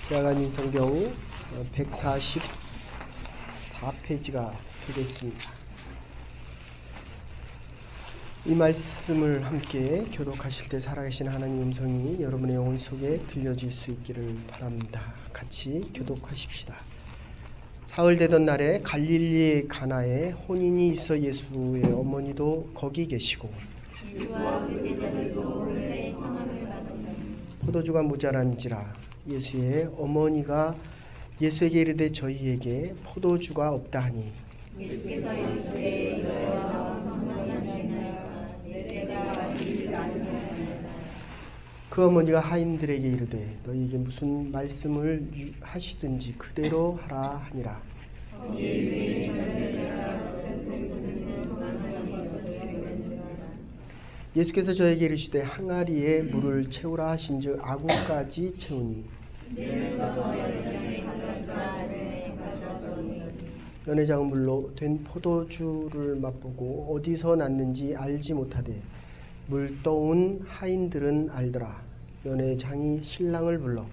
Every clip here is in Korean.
제아가님 성경 144페이지가 되겠습니다. 이 말씀을 함께 교독하실 때 살아계신 하나님 음성이 여러분의 영혼 속에 들려질 수 있기를 바랍니다. 같이 교독하십시다. 사흘 되던 날에 갈릴리 가나에 혼인이 있어 예수의 어머니도 거기 계시고 포도주가 모자란지라 예수의 어머니가 예수에게 이르되 저희에게 포도주가 없다 하니 예수께서 이르시되 이러야 나와 성령이 아니하나이까 내 때가 아직 아니하나이다. 그 어머니가 하인들에게 이르되 너희에게 무슨 말씀을 하시든지 그대로 하라 하니라. 예수께서 저에게 이르시되 항아리에 물을 채우라 하신즉 아구까지 채우니 연회장은 물로 된 포도주를 맛보고 어디서 났는지 알지 못하되 물 떠온 하인들은 알더라. 연회장이 신랑을 불러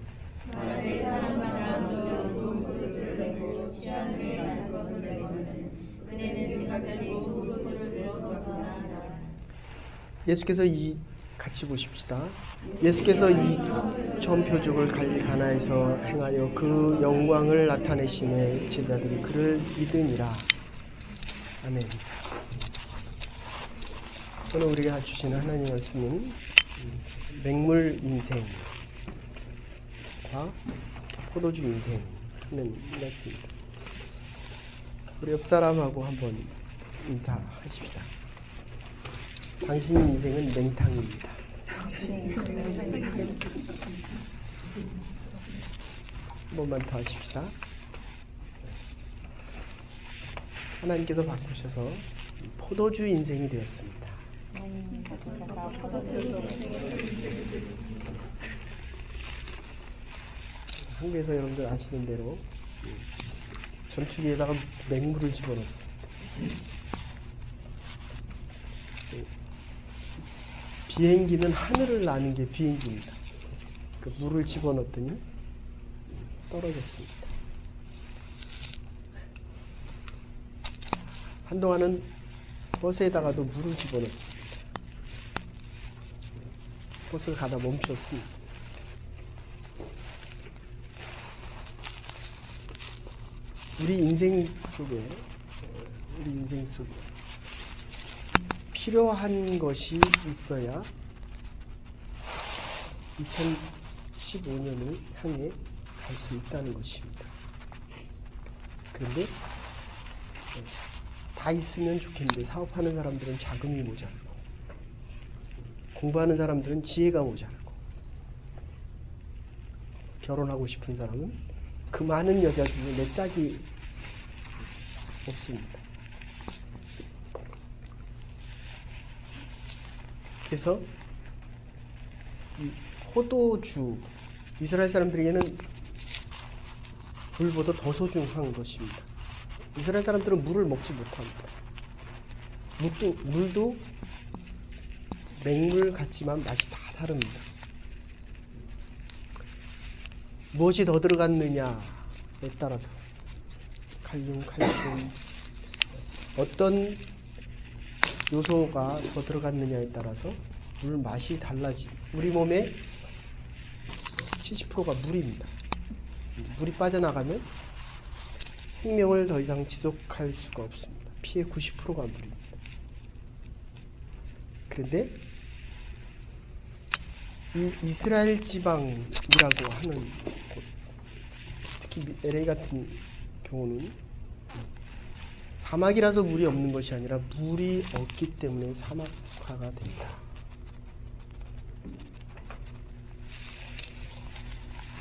예수께서 같이 보십시다. 예수께서 이 전표적을 갈릴리 가나에서 행하여 그 영광을 나타내시매 제자들이 그를 믿으니라. 아멘. 오늘 우리가 주신 하나님의 말씀은 맹물 인생과 포도주 인생 하는 말씀입니다. 우리 옆 사람하고 한번 인사하십시다. 당신 인생은 맹탕입니다. 한 번만 더 하십시다. 하나님께서 바꾸셔서 포도주 인생이 되었습니다. 한국에서 여러분들 아시는 대로 전투기에다가 맹물을 집어넣습니다. 비행기는 하늘을 나는 게 비행기입니다. 그 물을 집어넣더니 떨어졌습니다. 한동안은 버스에다가도 물을 집어넣습니다. 버스를 가다 멈췄습니다. 우리 인생 속에 필요한 것이 있어야 2015년을 향해 갈 수 있다는 것입니다. 그런데 다 있으면 좋겠는데 사업하는 사람들은 자금이 모자르고 공부하는 사람들은 지혜가 모자르고 결혼하고 싶은 사람은 그 많은 여자 중에 내 짝이 없습니다. 그래서 이 포도주, 이스라엘 사람들에게는 물보다 더 소중한 것입니다. 이스라엘 사람들은 물을 먹지 못합니다. 물도 맹물 같지만 맛이 다 다릅니다. 무엇이 더 들어갔느냐에 따라서 칼륨, 칼슘 어떤 요소가 더 들어갔느냐에 따라서 물 맛이 달라집니다. 우리 몸의 70%가 물입니다. 물이 빠져나가면 생명을 더 이상 지속할 수가 없습니다. 피의 90%가 물입니다. 그런데 이 이스라엘 지방이라고 하는 곳, 특히 LA 같은 경우는 사막이라서 물이 없는 것이 아니라 물이 없기 때문에 사막화가 된다.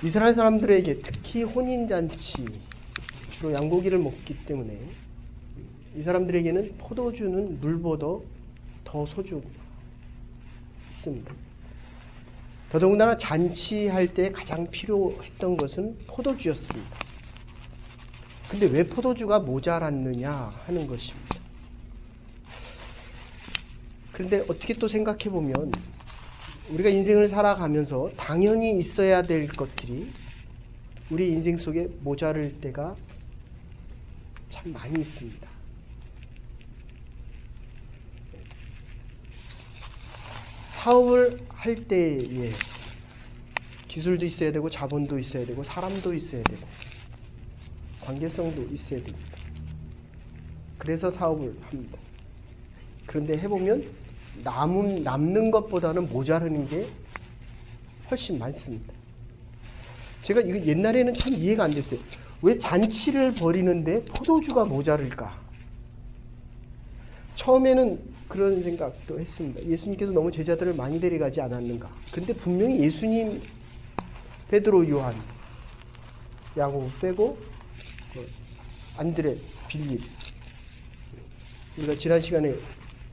이스라엘 사람들에게 특히 혼인잔치, 주로 양고기를 먹기 때문에 이 사람들에게는 포도주는 물보다 더 소중합니다. 더더군다나 잔치할 때 가장 필요했던 것은 포도주였습니다. 근데 왜 포도주가 모자랐느냐 하는 것입니다. 그런데 어떻게 또 생각해 보면 우리가 인생을 살아가면서 당연히 있어야 될 것들이 우리 인생 속에 모자랄 때가 참 많이 있습니다. 사업을 할 때에 기술도 있어야 되고 자본도 있어야 되고 사람도 있어야 되고 관계성도 있어야 됩니다. 그래서 사업을 합니다. 그런데 해보면 남는 것보다는 모자라는 게 훨씬 많습니다. 제가 이거 옛날에는 참 이해가 안 됐어요. 왜 잔치를 벌이는데 포도주가 모자랄까? 처음에는 그런 생각도 했습니다. 예수님께서 너무 제자들을 많이 데려가지 않았는가? 근데 분명히 예수님, 베드로, 요한, 야고보 빼고 안드레, 빌립, 우리가 지난 시간에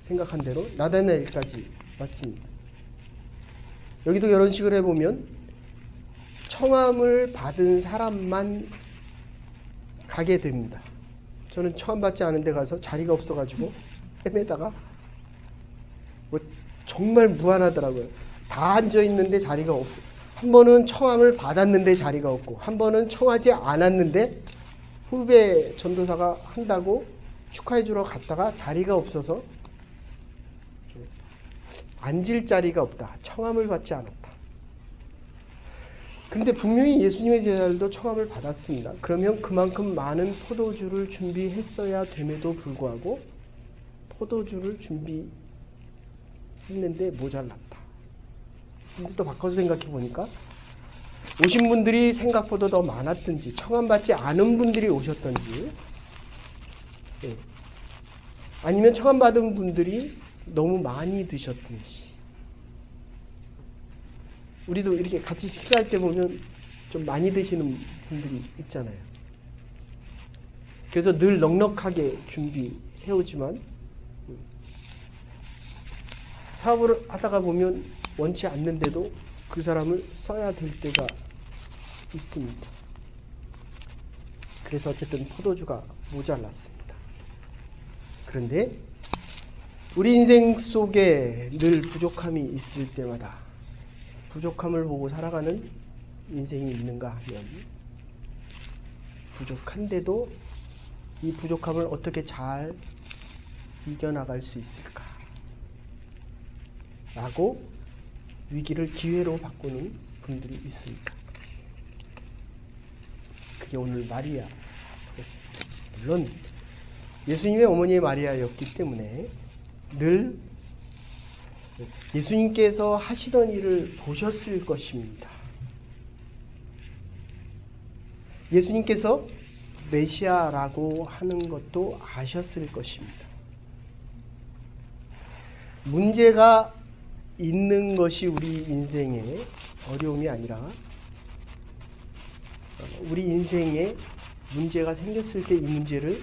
생각한 대로 나다나엘까지 왔습니다. 여기도 이런 식으로 해보면 청함을 받은 사람만 가게 됩니다. 저는 청함 받지 않은 데 가서 자리가 없어가지고 헤매다가 정말 무한하더라고요. 다 앉아있는데 자리가 없어요. 한 번은 청함을 받았는데 자리가 없고, 한 번은 청하지 않았는데 후배 전도사가 한다고 축하해주러 갔다가 자리가 없어서 앉을 자리가 없다. 청함을 받지 않았다. 그런데 분명히 예수님의 제자들도 청함을 받았습니다. 그러면 그만큼 많은 포도주를 준비했어야 됨에도 불구하고 포도주를 준비했는데 모자랐다. 근데 또 바꿔서 생각해 보니까 오신 분들이 생각보다 더 많았든지 청함받지 않은 분들이 오셨든지 아니면 청함받은 분들이 너무 많이 드셨든지 우리도 이렇게 같이 식사할 때 보면 좀 많이 드시는 분들이 있잖아요. 그래서 늘 넉넉하게 준비해오지만 사업을 하다가 보면 원치 않는데도 그 사람을 써야 될 때가 있습니다. 그래서 어쨌든 포도주가 모자랐습니다. 그런데 우리 인생 속에 늘 부족함이 있을 때마다 부족함을 보고 살아가는 인생이 있는가 하면 부족한데도 이 부족함을 어떻게 잘 이겨나갈 수 있을까? 라고 위기를 기회로 바꾸는 분들이 있습니다. 그게 오늘 마리아였습니다. 물론 예수님의 어머니의 마리아였기 때문에 늘 예수님께서 하시던 일을 보셨을 것입니다. 예수님께서 메시아라고 하는 것도 아셨을 것입니다. 문제가 있는 것이 우리 인생의 어려움이 아니라 우리 인생에 문제가 생겼을 때 이 문제를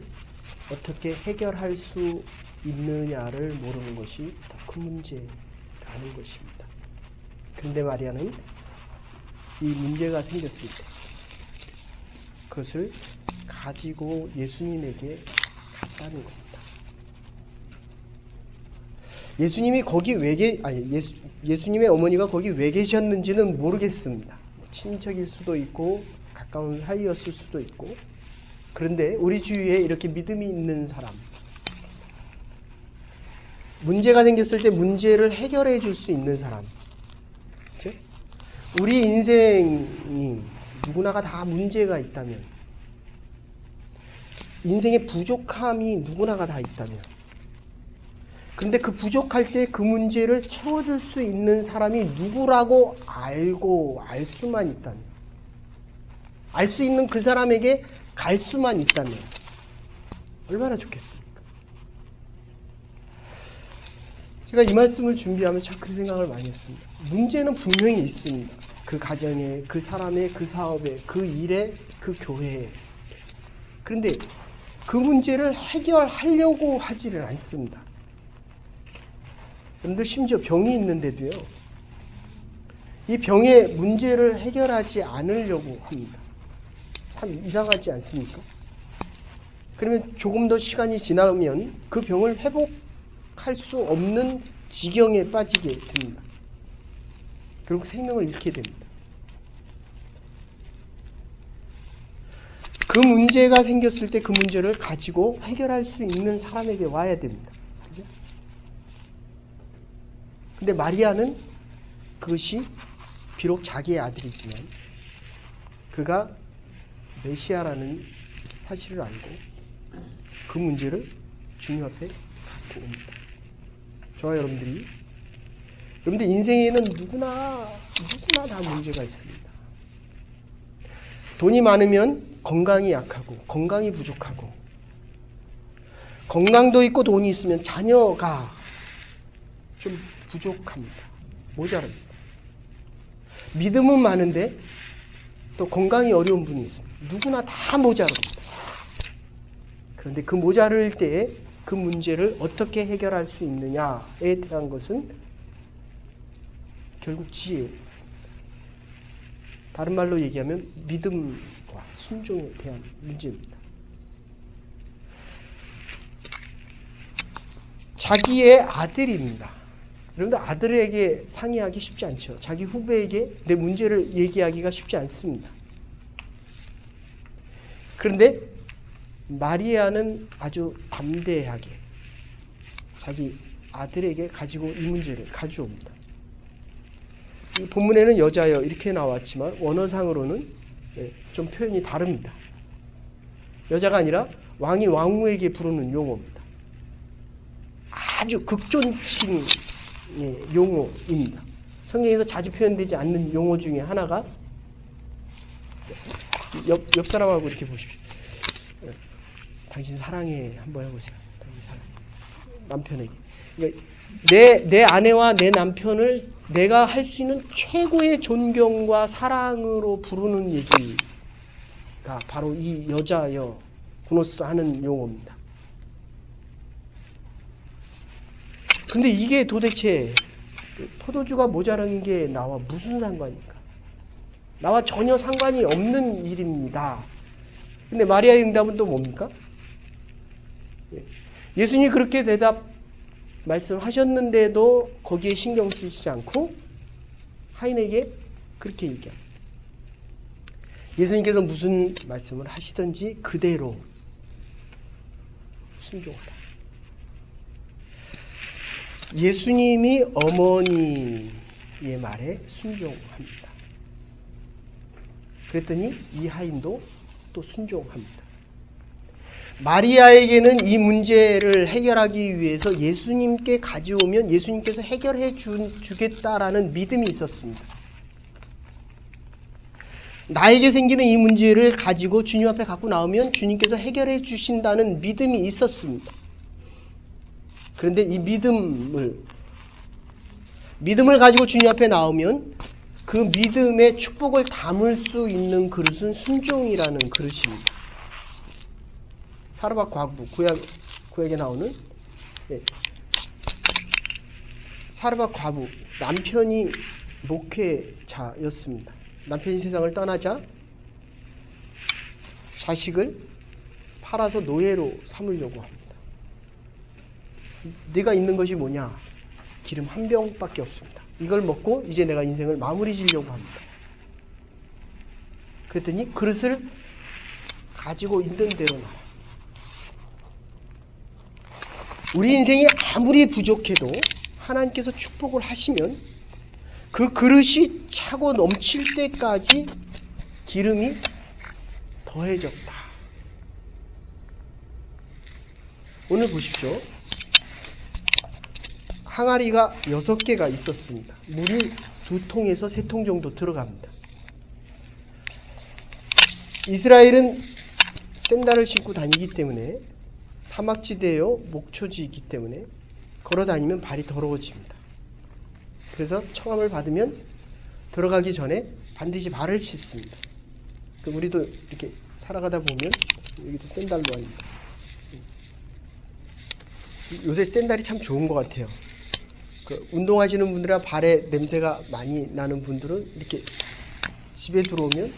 어떻게 해결할 수 있느냐를 모르는 것이 더 큰 문제라는 것입니다. 그런데 마리아는 이 문제가 생겼을 때 그것을 가지고 예수님에게 갔다는 겁니다. 예수님이 거기 예수님의 어머니가 거기 왜 계셨는지는 모르겠습니다. 친척일 수도 있고 가까운 사이였을 수도 있고. 그런데 우리 주위에 이렇게 믿음이 있는 사람, 문제가 생겼을 때 문제를 해결해 줄 수 있는 사람, 그렇죠? 우리 인생이 누구나가 다 문제가 있다면, 인생의 부족함이 누구나가 다 있다면, 근데 그 부족할 때 그 문제를 채워줄 수 있는 사람이 누구라고 알 수만 있다면, 알 수 있는 그 사람에게 갈 수만 있다면 얼마나 좋겠습니까? 제가 이 말씀을 준비하면 참 그 생각을 많이 했습니다. 문제는 분명히 있습니다. 그 가정에, 그 사람의, 그 사업에, 그 일에, 그 교회에. 그런데 그 문제를 해결하려고 하지를 않습니다. 그런데 심지어 병이 있는데도요, 이 병의 문제를 해결하지 않으려고 합니다. 참 이상하지 않습니까? 그러면 조금 더 시간이 지나면 그 병을 회복할 수 없는 지경에 빠지게 됩니다. 결국 생명을 잃게 됩니다. 그 문제가 생겼을 때 그 문제를 가지고 해결할 수 있는 사람에게 와야 됩니다. 그죠? 근데 마리아는 그것이 비록 자기의 아들이지만 그가 메시아라는 사실을 알고 그 문제를 주님 앞에 갖고 옵니다. 저와 여러분들 인생에는 누구나 다 문제가 있습니다. 돈이 많으면 건강이 약하고 건강이 부족하고, 건강도 있고 돈이 있으면 자녀가 좀 부족합니다. 모자랍니다. 믿음은 많은데 또 건강이 어려운 분이 있습니다. 누구나 다 모자랍니다. 그런데 그 모자랄 때에 그 문제를 어떻게 해결할 수 있느냐에 대한 것은 결국 지혜, 다른 말로 얘기하면 믿음과 순종에 대한 문제입니다. 자기의 아들입니다. 여러분들, 아들에게 상의하기 쉽지 않죠. 자기 후배에게 내 문제를 얘기하기가 쉽지 않습니다. 그런데 마리아는 아주 담대하게 자기 아들에게 가지고 이 문제를 가져옵니다. 본문에는 여자여 이렇게 나왔지만 원어상으로는 좀 표현이 다릅니다. 여자가 아니라 왕이 왕후에게 부르는 용어입니다. 아주 극존칭의 용어입니다. 성경에서 자주 표현되지 않는 용어 중에 하나가, 옆 사람하고 이렇게 보십시오. 당신 사랑해 한번 해보세요. 당신 사랑해. 남편에게. 그러니까 내 아내와 내 남편을 내가 할 수 있는 최고의 존경과 사랑으로 부르는 얘기가 바로 이 여자여 구노스 하는 용어입니다. 근데 이게 도대체 포도주가 모자란 게 나와 무슨 상관입니까? 나와 전혀 상관이 없는 일입니다. 근데 마리아의 응답은 또 뭡니까? 예수님이 그렇게 말씀하셨는데도 거기에 신경 쓰시지 않고 하인에게 그렇게 얘기합니다. 예수님께서 무슨 말씀을 하시든지 그대로 순종하라. 예수님이 어머니의 말에 순종합니다. 그랬더니 이 하인도 또 순종합니다. 마리아에게는 이 문제를 해결하기 위해서 예수님께 가져오면 예수님께서 해결해 주겠다라는 믿음이 있었습니다. 나에게 생기는 이 문제를 가지고 주님 앞에 갖고 나오면 주님께서 해결해 주신다는 믿음이 있었습니다. 그런데 이 믿음을 가지고 주님 앞에 나오면 그 믿음의 축복을 담을 수 있는 그릇은 순종이라는 그릇입니다. 사르밧 과부, 구약에 나오는 사르밧 과부, 남편이 목회자였습니다. 남편이 세상을 떠나자 자식을 팔아서 노예로 삼으려고 합니다. 네가 있는 것이 뭐냐? 기름 한 병밖에 없습니다. 이걸 먹고 이제 내가 인생을 마무리 지려고 합니다. 그랬더니 그릇을 가지고 있는 대로 나와. 우리 인생이 아무리 부족해도 하나님께서 축복을 하시면 그 그릇이 차고 넘칠 때까지 기름이 더해졌다. 오늘 보십시오. 항아리가 6개가 있었습니다. 물이 2통에서 3통 정도 들어갑니다. 이스라엘은 샌들을 신고 다니기 때문에 사막지대요 목초지이기 때문에 걸어다니면 발이 더러워집니다. 그래서 청함을 받으면 들어가기 전에 반드시 발을 씻습니다. 우리도 이렇게 살아가다 보면 여기도 샌들로 합니다. 요새 샌들이 참 좋은 것 같아요. 운동하시는 분들이나 발에 냄새가 많이 나는 분들은 이렇게 집에 들어오면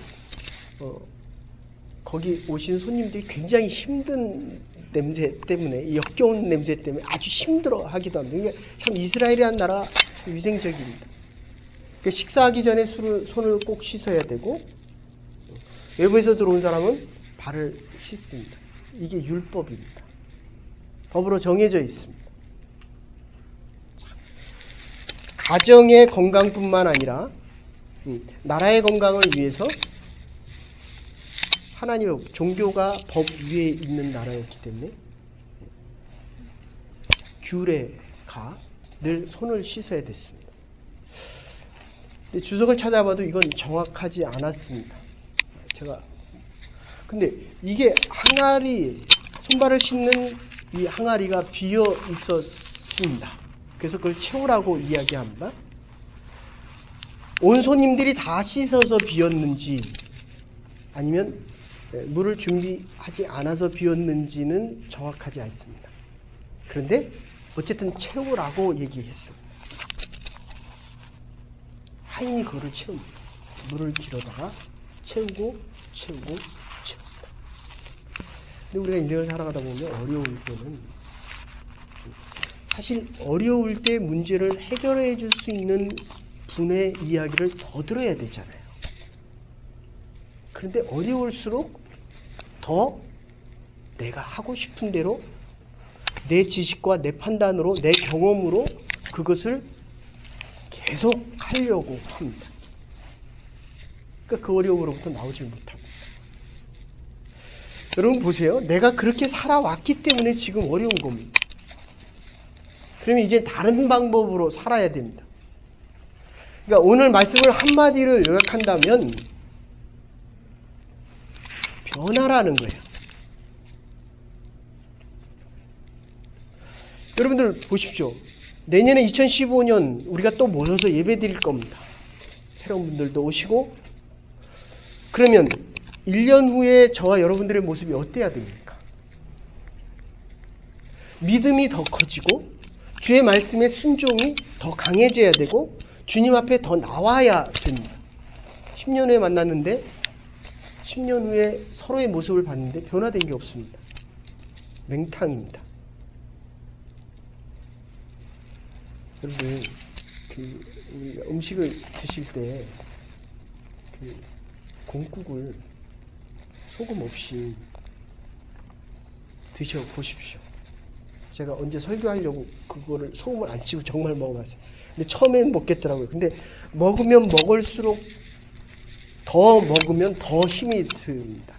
거기 오신 손님들이 굉장히 힘든 냄새 때문에, 이 역겨운 냄새 때문에 아주 힘들어하기도 합니다. 이게 참 이스라엘이라는 나라 참 위생적입니다. 식사하기 전에 손을 꼭 씻어야 되고, 외부에서 들어온 사람은 발을 씻습니다. 이게 율법입니다. 법으로 정해져 있습니다. 가정의 건강뿐만 아니라 나라의 건강을 위해서 하나님의 종교가 법 위에 있는 나라였기 때문에 규례가 늘 손을 씻어야 됐습니다. 근데 주석을 찾아봐도 이건 정확하지 않았습니다. 근데 이게 항아리, 손발을 씻는 이 항아리가 비어 있었습니다. 그래서 그걸 채우라고 이야기합니다. 온 손님들이 다 씻어서 비었는지 아니면 물을 준비하지 않아서 비었는지는 정확하지 않습니다. 그런데 어쨌든 채우라고 얘기했습니다. 하인이 그거를 채웁니다. 물을 길어다가 채우고. 근데 우리가 인생을 살아가다 보면 어려울 때는 사실 어려울 때 문제를 해결해 줄 수 있는 분의 이야기를 더 들어야 되잖아요. 그런데 어려울수록 더 내가 하고 싶은 대로 내 지식과 내 판단으로 내 경험으로 그것을 계속 하려고 합니다. 그러니까 그 어려움으로부터 나오질 못합니다. 여러분 보세요. 내가 그렇게 살아왔기 때문에 지금 어려운 겁니다. 그러면 이제 다른 방법으로 살아야 됩니다. 그러니까 오늘 말씀을 한마디로 요약한다면 변화라는 거예요. 여러분들 보십시오. 내년에 2015년 우리가 또 모여서 예배 드릴 겁니다. 새로운 분들도 오시고, 그러면 1년 후에 저와 여러분들의 모습이 어때야 됩니까? 믿음이 더 커지고 주의 말씀의 순종이 더 강해져야 되고 주님 앞에 더 나와야 됩니다. 10년 후에 만났는데 10년 후에 서로의 모습을 봤는데 변화된 게 없습니다. 맹탕입니다. 여러분, 음식을 드실 때 공국을 소금 없이 드셔보십시오. 제가 언제 설교하려고 그거를 소금을 안 치고 정말 먹어봤어요. 근데 처음엔 먹겠더라고요. 근데 먹으면 먹을수록 더 먹으면 더 힘이 듭니다.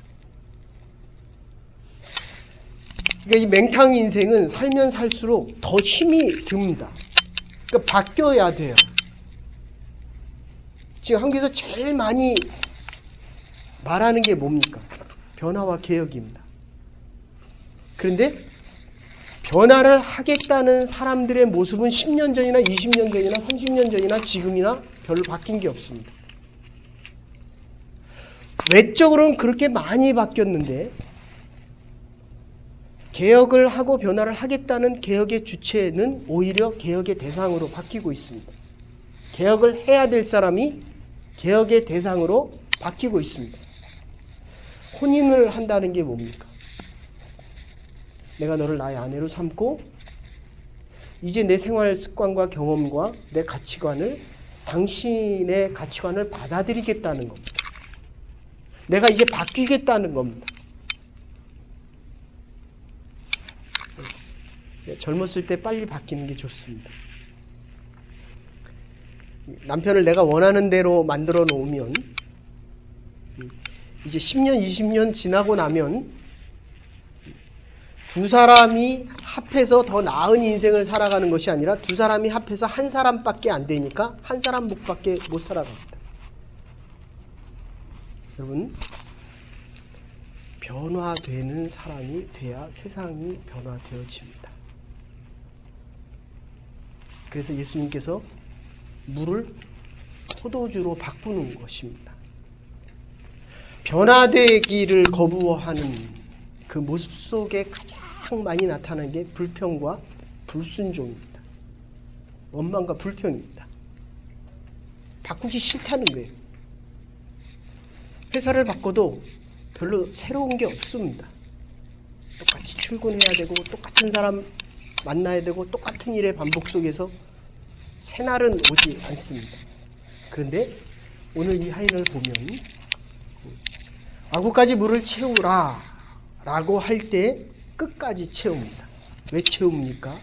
그러니까 이 맹탕 인생은 살면 살수록 더 힘이 듭니다. 그러니까 바뀌어야 돼요. 지금 한국에서 제일 많이 말하는 게 뭡니까? 변화와 개혁입니다. 그런데 변화를 하겠다는 사람들의 모습은 10년 전이나 20년 전이나 30년 전이나 지금이나 별로 바뀐 게 없습니다. 외적으로는 그렇게 많이 바뀌었는데 개혁을 하고 변화를 하겠다는 개혁의 주체는 오히려 개혁의 대상으로 바뀌고 있습니다. 개혁을 해야 될 사람이 개혁의 대상으로 바뀌고 있습니다. 혼인을 한다는 게 뭡니까? 내가 너를 나의 아내로 삼고 이제 내 생활 습관과 경험과 내 가치관을 당신의 가치관을 받아들이겠다는 겁니다. 내가 이제 바뀌겠다는 겁니다. 젊었을 때 빨리 바뀌는 게 좋습니다. 남편을 내가 원하는 대로 만들어 놓으면 이제 10년, 20년 지나고 나면 두 사람이 합해서 더 나은 인생을 살아가는 것이 아니라 두 사람이 합해서 한 사람밖에 안 되니까 한 사람 목밖에 못 살아갑니다. 여러분, 변화되는 사람이 돼야 세상이 변화되어집니다. 그래서 예수님께서 물을 포도주로 바꾸는 것입니다. 변화되기를 거부하는 그 모습 속에 가장 많이 나타나는 게 불평과 불순종입니다. 원망과 불평입니다. 바꾸기 싫다는 거예요. 회사를 바꿔도 별로 새로운 게 없습니다. 똑같이 출근해야 되고 똑같은 사람 만나야 되고 똑같은 일의 반복 속에서 새날은 오지 않습니다. 그런데 오늘 이 하인을 보면 아구까지 물을 채우라 라고 할 때 끝까지 채웁니다. 왜 채웁니까?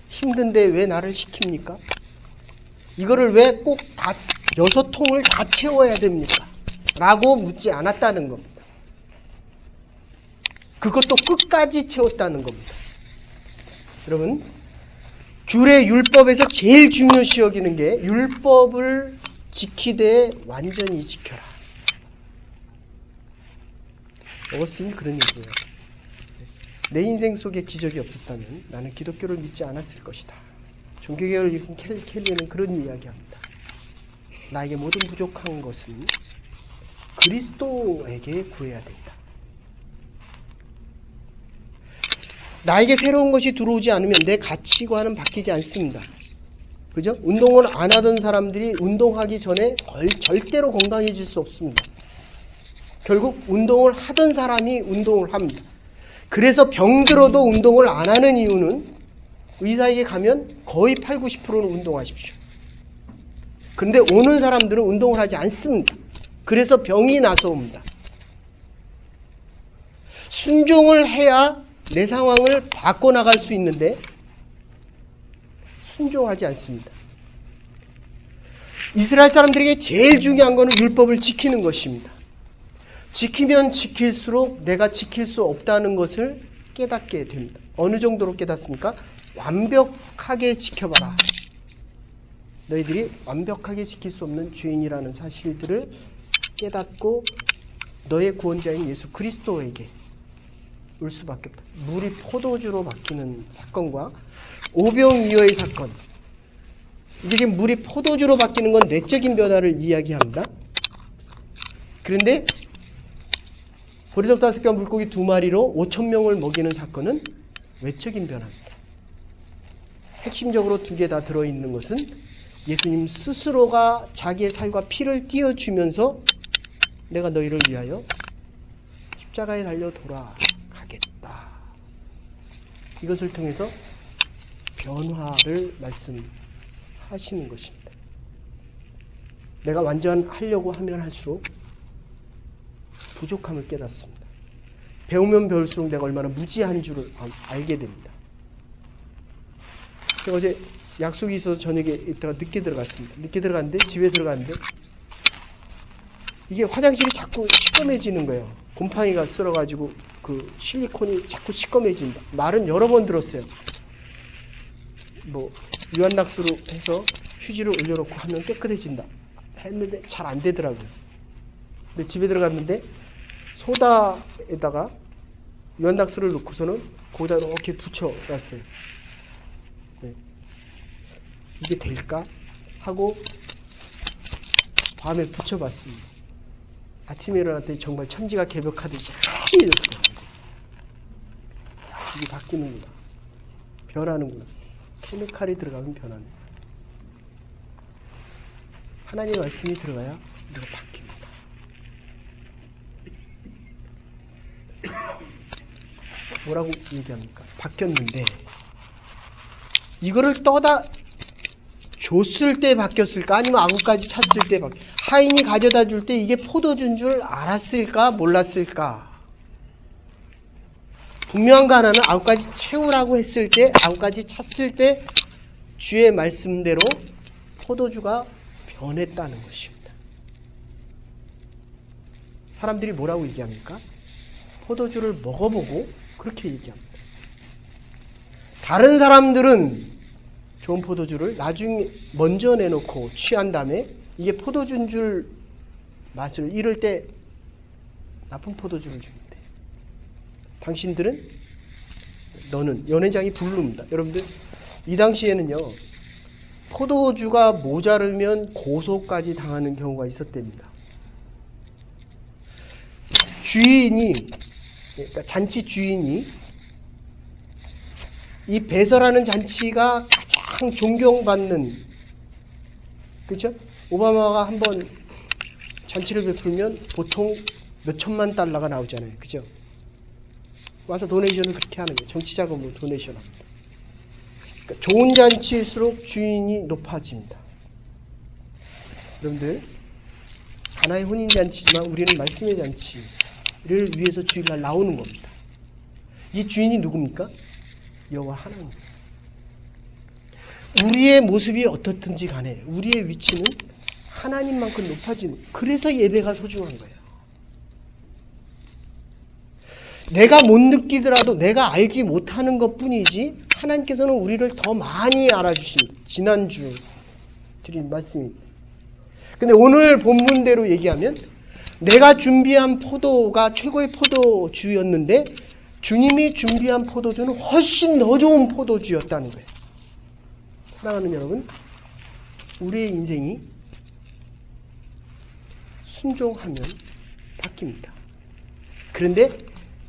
힘든데 왜 나를 시킵니까? 이거를 왜 꼭 다 6통을 다 채워야 됩니까? 라고 묻지 않았다는 겁니다. 그것도 끝까지 채웠다는 겁니다. 여러분, 규례 율법에서 제일 중요시 여기는 게 율법을 지키되 완전히 지켜라. 어거스틴이 그런 얘기예요. 내 인생 속에 기적이 없었다면 나는 기독교를 믿지 않았을 것이다. 종교개혁을 일으킨 켈리는 그런 이야기합니다. 나에게 모든 부족한 것은 그리스도에게 구해야 된다. 나에게 새로운 것이 들어오지 않으면 내 가치관은 바뀌지 않습니다. 그죠? 운동을 안 하던 사람들이 운동하기 전에 절대로 건강해질 수 없습니다. 결국 운동을 하던 사람이 운동을 합니다. 그래서 병들어도 운동을 안 하는 이유는 의사에게 가면 거의 8, 90%는 운동하십시오. 그런데 오는 사람들은 운동을 하지 않습니다. 그래서 병이 나서 옵니다. 순종을 해야 내 상황을 바꿔나갈 수 있는데 순종하지 않습니다. 이스라엘 사람들에게 제일 중요한 것은 율법을 지키는 것입니다. 지키면 지킬수록 내가 지킬 수 없다는 것을 깨닫게 됩니다. 어느 정도로 깨닫습니까? 완벽하게 지켜봐라. 너희들이 완벽하게 지킬 수 없는 죄인이라는 사실들을 깨닫고 너의 구원자인 예수 그리스도에게 올 수밖에 없다. 물이 포도주로 바뀌는 사건과 오병이어의 사건. 이게 지금 물이 포도주로 바뀌는 건 내적인 변화를 이야기합니다. 그런데 보리떡 5개와 물고기 2마리로 5,000명을 먹이는 사건은 외적인 변화입니다. 핵심적으로 2개 다 들어있는 것은 예수님 스스로가 자기의 살과 피를 띄워주면서 내가 너희를 위하여 십자가에 달려 돌아가겠다. 이것을 통해서 변화를 말씀하시는 것입니다. 내가 완전하려고 하면 할수록 부족함을 깨닫습니다. 배우면 배울수록 내가 얼마나 무지한 줄을 알게 됩니다. 제가 어제 약속이 있어서 저녁에 이따가 늦게 들어갔습니다. 늦게 들어갔는데 집에 들어갔는데 이게 화장실이 자꾸 시꺼매지는 거예요. 곰팡이가 쓸어가지고 그 실리콘이 자꾸 시꺼매진다. 말은 여러 번 들었어요. 뭐 유한낙수로 해서 휴지를 올려놓고 하면 깨끗해진다 했는데 잘 안 되더라고요. 근데 집에 들어갔는데 소다에다가 유한낙수를 넣고서는 거기다 이렇게 붙여놨어요. 네. 이게 될까? 하고 밤에 붙여봤습니다. 아침에 일어났더니 정말 천지가 개벽하듯이 하얘졌어요. 이게 바뀌는구나. 변하는구나. 케미칼이 들어가면 변합니다. 하나님의 말씀이 들어가야 우리가 바뀝니다. 뭐라고 얘기합니까? 바뀌었는데 이거를 줬을 때 바뀌었을까? 아니면 아구까지 찼을 때 하인이 가져다 줄 때 이게 포도주인 줄 알았을까? 몰랐을까? 분명한 거 하나는 아구까지 채우라고 했을 때, 아구까지 찼을 때 주의 말씀대로 포도주가 변했다는 것입니다. 사람들이 뭐라고 얘기합니까? 포도주를 먹어보고 그렇게 얘기합니다. 다른 사람들은 좋은 포도주를 나중에 먼저 내놓고 취한 다음에 이게 포도주인 줄 맛을 잃을 때 나쁜 포도주를 주는데 당신들은 너는 연회장이 부릅니다. 여러분들 이 당시에는요 포도주가 모자르면 고소까지 당하는 경우가 있었답니다. 주인이 그러니까 잔치 주인이 이 배설하는 잔치가 가장 존경받는 그렇죠? 오바마가 한번 잔치를 베풀면 보통 몇 천만 달러가 나오잖아요. 그죠? 와서 도네이션을 그렇게 하는 거예요. 정치자금으로 도네이션 합니다. 그러니까 좋은 잔치일수록 주인이 높아집니다. 여러분들, 하나의 혼인잔치지만 우리는 말씀의 잔치를 위해서 주일날 나오는 겁니다. 이 주인이 누굽니까? 여호와 하나님. 우리의 모습이 어떻든지 간에 우리의 위치는 하나님만큼 높아지는, 그래서 예배가 소중한 거예요. 내가 못 느끼더라도 내가 알지 못하는 것뿐이지 하나님께서는 우리를 더 많이 알아주십니다. 지난주 드린 말씀입니다. 근데 오늘 본문대로 얘기하면 내가 준비한 포도가 최고의 포도주였는데 주님이 준비한 포도주는 훨씬 더 좋은 포도주였다는 거예요. 사랑하는 여러분, 우리의 인생이 순종하면 바뀝니다. 그런데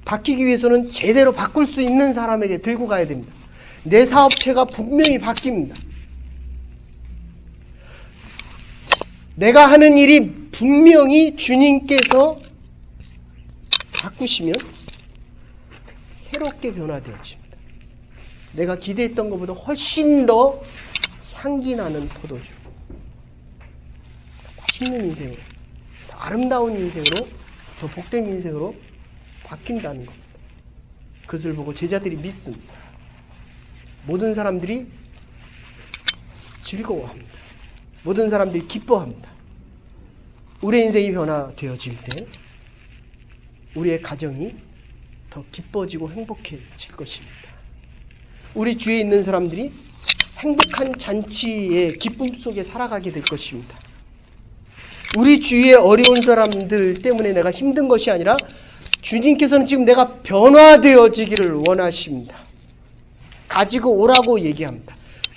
바뀌기 위해서는 제대로 바꿀 수 있는 사람에게 들고 가야 됩니다. 내 사업체가 분명히 바뀝니다. 내가 하는 일이 분명히 주님께서 바꾸시면 새롭게 변화되어집니다. 내가 기대했던 것보다 훨씬 더 향기 나는 포도주로, 맛있는 인생으로, 더 아름다운 인생으로, 더 복된 인생으로 바뀐다는 겁니다. 그것을 보고 제자들이 믿습니다. 모든 사람들이 즐거워합니다. 모든 사람들이 기뻐합니다. 우리의 인생이 변화되어질 때 우리의 가정이 더 기뻐지고 행복해질 것입니다. 우리 주위에 있는 사람들이 행복한 잔치의 기쁨 속에 살아가게 될 것입니다. 우리 주위에 어려운 사람들 때문에 내가 힘든 것이 아니라 주님께서는 지금 내가 변화되어지기를 원하십니다. 가지고 오라고 얘기합니다.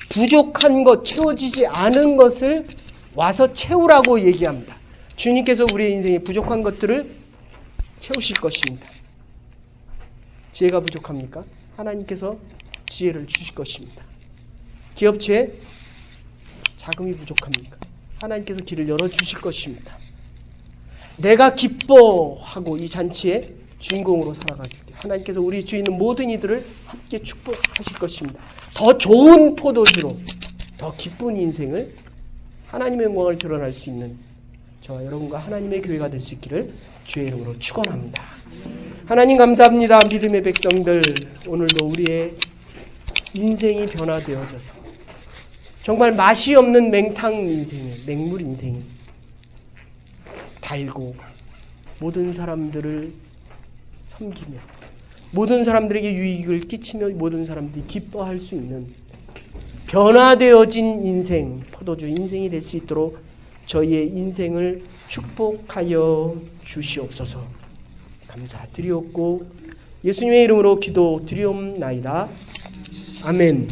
부족한 것, 채워지지 않은 것을 와서 채우라고 얘기합니다. 주님께서 우리의 인생에 부족한 것들을 채우실 것입니다. 지혜가 부족합니까? 하나님께서 지혜를 주실 것입니다. 기업체에 자금이 부족합니까? 하나님께서 길을 열어주실 것입니다. 내가 기뻐하고 이 잔치의 주인공으로 살아가길 때 하나님께서 우리 주위에 있는 모든 이들을 함께 축복하실 것입니다. 더 좋은 포도주로 더 기쁜 인생을, 하나님의 영광을 드러날 수 있는 저와 여러분과 하나님의 교회가 될 수 있기를 주의 이름으로 축원합니다. 하나님 감사합니다. 믿음의 백성들, 오늘도 우리의 인생이 변화되어져서 정말 맛이 없는 맹탕 인생이, 맹물 인생이 달고 모든 사람들을 섬기며 모든 사람들에게 유익을 끼치며 모든 사람들이 기뻐할 수 있는 변화되어진 인생, 포도주 인생이 될 수 있도록 저희의 인생을 축복하여 주시옵소서. 감사드리옵고 예수님의 이름으로 기도드리옵나이다. 아멘.